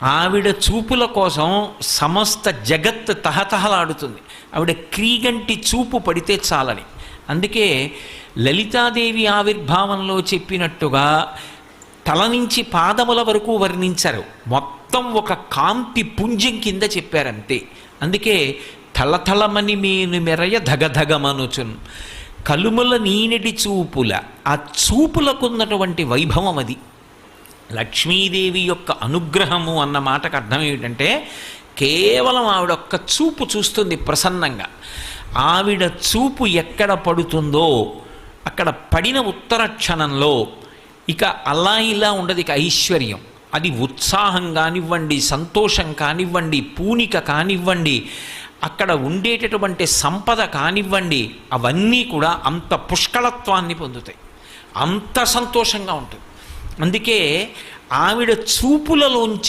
ఆవిడ చూపుల కోసం సమస్త జగత్ తహతహలాడుతుంది. ఆవిడ క్రీగంటి చూపు పడితే చాలని. అందుకే లలితాదేవి ఆవిర్భావంలో చెప్పినట్టుగా తల నుంచి పాదముల వరకు వర్ణించారు. మొత్తం ఒక కాంతి పుంజం కింద చెప్పారంతే. అందుకే తలతలమని మీను మెరయ ధగధగమనుచున్ కలుముల నీనటి చూపుల, ఆ చూపులకున్నటువంటి వైభవం అది. లక్ష్మీదేవి యొక్క అనుగ్రహము అన్న మాటకు అర్థం ఏమిటంటే కేవలం ఆవిడ ఒక్క చూపు చూస్తుంది ప్రసన్నంగా. ఆవిడ చూపు ఎక్కడ పడుతుందో అక్కడ పడిన ఉత్తర క్షణంలో ఇక అలా ఇలా ఉండదు. ఇక ఐశ్వర్యం, అది ఉత్సాహం కానివ్వండి, సంతోషం కానివ్వండి, పూనిక కానివ్వండి, అక్కడ ఉండేటటువంటి సంపద కానివ్వండి, అవన్నీ కూడా అంత పుష్కళత్వాన్ని పొందుతాయి, అంత సంతోషంగా ఉంటుంది. అందుకే ఆవిడ చూపులలోంచి